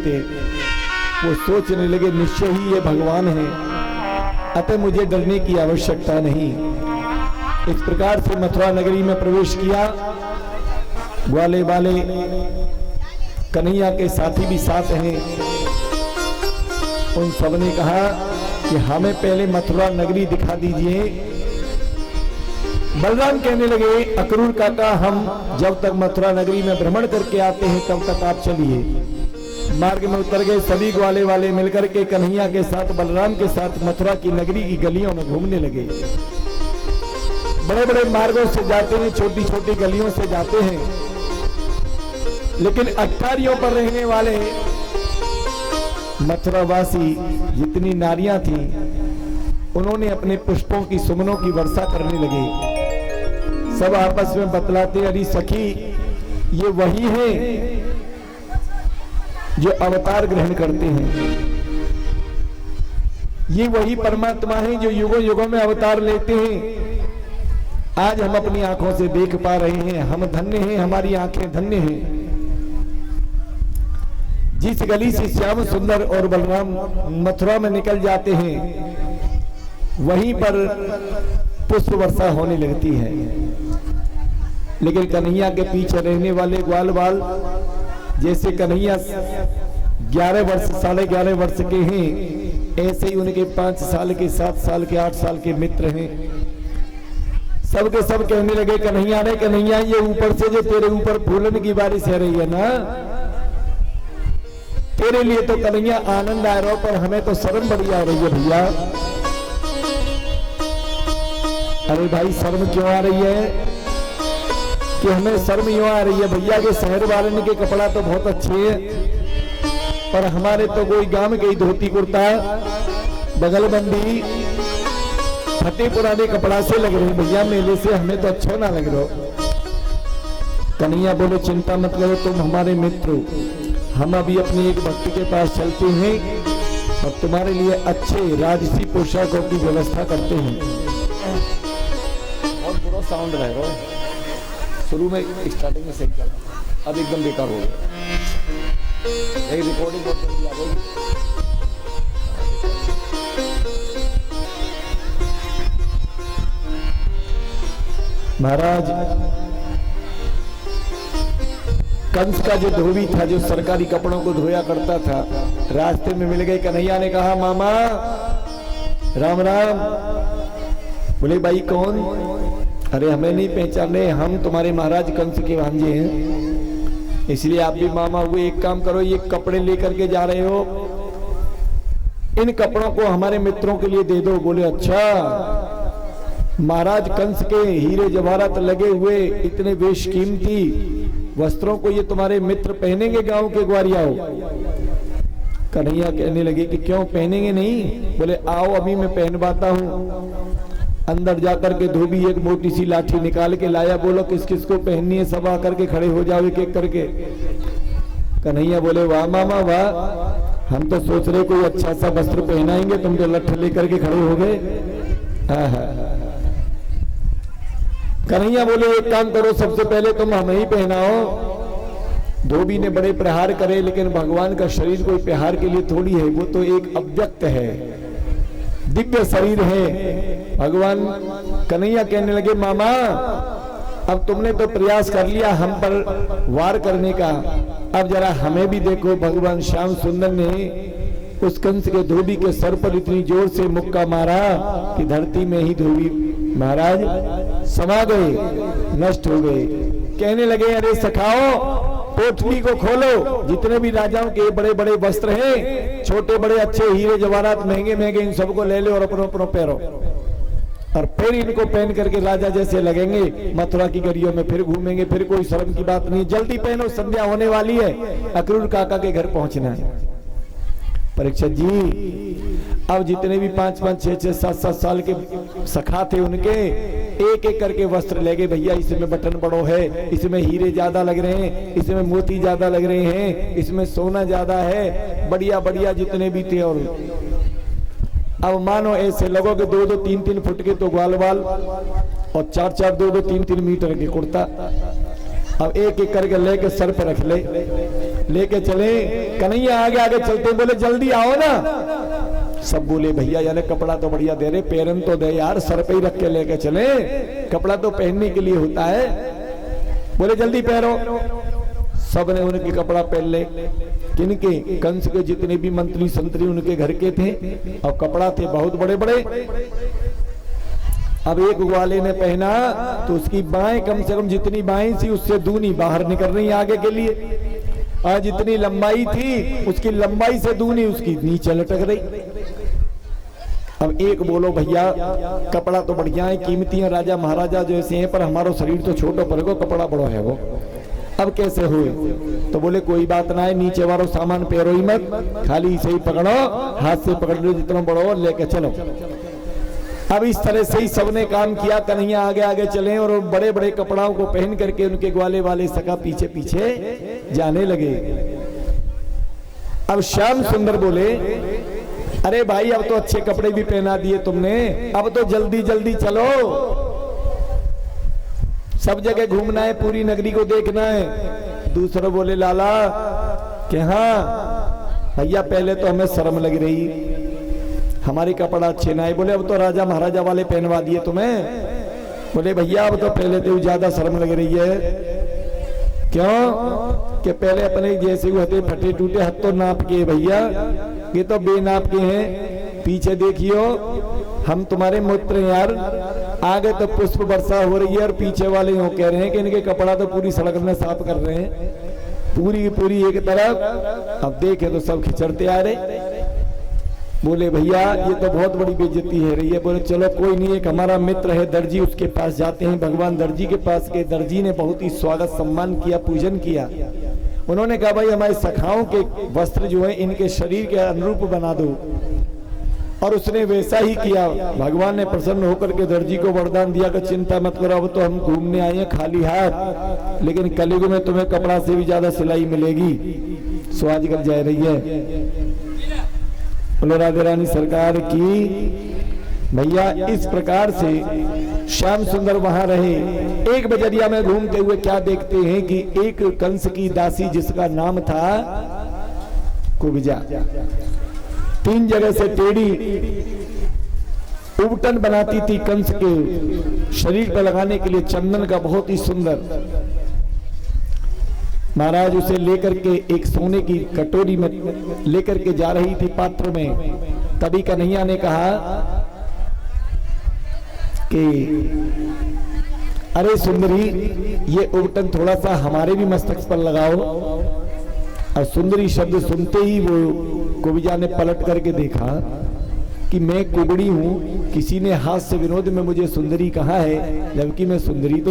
वो सोचने लगे निश्चय ही ये भगवान है, अतः मुझे डरने की आवश्यकता नहीं। इस प्रकार से मथुरा नगरी में प्रवेश किया। ग्वाले वाले कन्हैया के साथी भी साथ हैं। उन सब ने कहा कि हमें पहले मथुरा नगरी दिखा दीजिए। बलराम कहने लगे अक्रूर काका, हम जब तक मथुरा नगरी में भ्रमण करके आते हैं तब तक आप चलिए। मार्ग में उतर गए। सभी ग्वाले वाले मिलकर के कन्हैया के साथ बलराम के साथ मथुरा की नगरी की गलियों में घूमने लगे। बड़े बड़े मार्गों से जाते हैं, छोटी छोटी गलियों से जाते हैं, लेकिन अट्ठारियों पर रहने वाले मथुरावासी जितनी नारियां थीं, उन्होंने अपने पुष्पों की सुमनों की वर्षा करने लगे। सब आपस में बतलाते, अरे सखी, ये वही है जो अवतार ग्रहण करते हैं, ये वही परमात्मा है जो युगों युगों में अवतार लेते हैं। आज हम अपनी आंखों से देख पा रहे हैं, हम धन्य हैं, हमारी आंखें धन्य हैं। जिस गली से श्याम सुंदर और बलराम मथुरा में निकल जाते हैं, वहीं पर पुष्प वर्षा होने लगती है। लेकिन कन्हैया के पीछे रहने वाले ग्वाल बाल, जैसे कन्हैया 11 वर्ष 11.5 वर्ष के हैं, ऐसे ही उनके 5 साल के 7 साल के 8 साल के मित्र हैं। सबके सब कहने लगे कन्हैया रे कन्हैया, ये ऊपर से जो तेरे ऊपर फूलन की बारिश हो रही है ना, तेरे लिए तो कन्हैया आनंद आ रहा हो, पर हमें तो शर्म बड़ी आ रही है भैया। अरे भाई शर्म क्यों आ रही है? कि हमें शर्म यूं आ रही है भैया कि शहर वाले के कपड़ा तो बहुत अच्छे हैं, पर हमारे तो कोई गांव के धोती कुर्ता बगलबंदी फटे पुराने कपड़ा से लग रहे भैया, मेले से हमें तो अच्छा ना लग रहा। कन्हैया बोले चिंता मत करो, तुम हमारे मित्र हो, हम अभी अपनी एक भक्ति के पास चलते हैं और तुम्हारे लिए अच्छे राजसी पोशाकों की व्यवस्था करते हैं। बहुत बुरा साउंड रह रहा है, शुरू में स्टार्टिंग में सही चला, अब एकदम बेकार हो गया। एक रिकॉर्डिंग बहुत जल्दी आ गई। महाराज कंस का जो धोबी था, जो सरकारी कपड़ों को धोया करता था, रास्ते में मिल गए। कन्हैया ने कहा मामा राम राम। बोले भाई कौन? अरे हमें नहीं पहचाने, हम तुम्हारे महाराज कंस के भांजे हैं, इसलिए आप भी मामा हुए। एक काम करो, ये कपड़े लेकर के जा रहे हो, इन कपड़ों को हमारे मित्रों के लिए दे दो। बोले अच्छा, महाराज कंस के हीरे जवाहरात लगे हुए इतने बेशकीमती वस्त्रों को ये तुम्हारे मित्र पहनेंगे गांव के ग्वारियाओ? कन्हैया कहने लगे कि क्यों पहनेंगे नहीं? बोले आओ अभी मैं पहनवाता हूं। अंदर जाकर के धोबी एक मोटी सी लाठी निकाल के लाया। बोलो किस किस को पहननी है? सब आकर के खड़े हो जाओ एक एक करके। कन्हैया बोले वाह मामा वाह, हम तो सोच रहे कोई अच्छा सा वस्त्र पहनाएंगे, तुम तो लठ लेकर के खड़े हो गए। कन्हैया बोले एक काम करो, सबसे पहले तुम हमें ही पहनाओ। धोबी ने बड़े प्रहार करे, लेकिन भगवान का शरीर कोई प्रहार के लिए थोड़ी है, वो तो एक अव्यक्त है, दिव्य शरीर है भगवान। कन्हैया कहने लगे मामा अब तुमने तो प्रयास कर लिया हम पर वार करने का, अब जरा हमें भी देखो। भगवान श्याम सुंदर ने उस कंस के धोबी के सर पर इतनी जोर से मुक्का मारा कि धरती में ही धोबी महाराज समा गए, नष्ट हो गए। कहने लगे अरे सखाओ, पोटली को खोलो, जितने भी राजाओं के बड़े बड़े वस्त्र हैं, छोटे बड़े अच्छे हीरे जवाहरात महंगे महंगे, इन सबको ले लो और अपनो अपनो पहनो, और फिर इनको पहन करके राजा जैसे लगेंगे, मथुरा की गलियों में फिर घूमेंगे। फिर कोई शर्म की बात नहीं, जल्दी पहनो, संध्या होने वाली है, अक्रूर काका के घर पहुंचना है। परीक्षित जी अब जितने भी 5-5, 6-6, 7-7 साल के सखा थे उनके एक एक करके वस्त्र ले गए। भैया इसमें बटन बड़ो है, इसमें हीरे ज्यादा लग रहे हैं, इसमें मोती ज्यादा लग रहे हैं, इसमें सोना ज्यादा है, बढ़िया बढ़िया जितने भी थे। और अब मानो ऐसे लगो कि 2-2, 3-3 फुट के तो ग्वाल बाल और 4-4, 2-2, 3-3 मीटर के कुर्ता। अब एक एक करके लेके सर पर रख ले। लेके चले। कन्हैया आगे आगे चलते बोले जल्दी आओ ना। सब बोले भैया यार कपड़ा तो बढ़िया दे रहे, पेरन तो दे यार, सर पे ही रख के लेके चले, कपड़ा तो पहनने के लिए होता है। बोले जल्दी पहनो। सब ने उनके कपड़ा पहन ले। किनके? कंस के जितने भी मंत्री संतरी उनके घर के थे, और कपड़ा थे बहुत बड़े बड़े। अब एक ग्वाले ने पहना तो उसकी बाएं कम से कम जितनी बाएं थी उससे दूनी बाहर निकल रही आगे के लिए, और जितनी लंबाई थी उसकी लंबाई से दूनी उसकी नीचे लटक रही। अब एक बोलो भैया कपड़ा तो बढ़िया है, कीमती है, राजा महाराजा जैसे हैं, पर हमारा शरीर तो छोटो पर को कपड़ा बड़ो है वो, अब कैसे हुए? तो बोले कोई बात ना है, नीचे वालों सामान पैरो ही मत, खाली इसे ही पकड़ो, हाथ से पकड़ लो जितना बड़ो हो लेके चलो। अब इस तरह से ही सबने काम किया। कन्हैया आगे आगे चले और बड़े बड़े कपड़ाओं को पहन करके उनके ग्वाले वाले सखा पीछे पीछे जाने लगे। अब श्याम सुंदर बोले अरे भाई अब तो अच्छे कपड़े भी पहना दिए तुमने, अब तो जल्दी जल्दी चलो, सब जगह घूमना है, पूरी नगरी को देखना है। दूसरा बोले लाला कि हाँ भैया पहले तो हमें शर्म लग रही, हमारे कपड़ा अच्छे ना है। बोले अब तो राजा महाराजा वाले पहनवा दिए तुम्हें। बोले भैया अब तो पहले तो ज्यादा शर्म लग रही है। क्यों? कि पहले अपने जैसे होते फटे टूटे हाथ तो नाप के, भैया ये तो बेनाप के हैं। पीछे देखियो हम तुम्हारे मूत्र यार, आगे तो पुष्प वर्षा हो रही है और पीछे वाले यूं कह रहे हैं कि इनके कपड़ा तो पूरी सड़क में साफ कर रहे हैं, पूरी पूरी एक तरफ। अब देखे तो सब खिचड़ते आ रहे। बोले भैया ये तो बहुत बड़ी बेइज्जती है रही है। बोले चलो कोई नहीं, एक हमारा मित्र है दर्जी, उसके पास जाते हैं। भगवान दर्जी के पास के, दर्जी ने बहुत ही स्वागत सम्मान किया, पूजन किया। उन्होंने कहा भाई हमारे सखाओं के वस्त्र जो है इनके शरीर के अनुरूप बना दो, और उसने वैसा ही किया। भगवान ने प्रसन्न होकर के दर्जी को वरदान दिया कि चिंता मत करो, अब तो हम घूमने आए हैं खाली हाथ, लेकिन कलयुग में तुम्हें कपड़ा से भी ज्यादा सिलाई मिलेगी। सो आजकल जा रही है। बोलो राधे रानी सरकार की। भैया इस प्रकार से श्याम सुंदर वहां रहे। एक बजरिया में घूमते हुए क्या देखते हैं कि एक कंस की दासी जिसका नाम था कुब्जा, 3 जगह से टेढ़ी उबटन बनाती थी कंस के शरीर पर लगाने के लिए चंदन का, बहुत ही सुंदर। महाराज उसे लेकर के एक सोने की कटोरी में लेकर के जा रही थी पात्र में। तभी कन्हैया ने कहा कि अरे सुंदरी ये उबटन थोड़ा सा हमारे भी मस्तक पर लगाओ। और सुंदरी शब्द सुनते ही वो कुब्जा ने पलट करके देखा कि मैं कुबड़ी हूं, किसी ने हाथ से विनोद में मुझे सुंदरी कहा है, जबकि मैं सुंदरी तो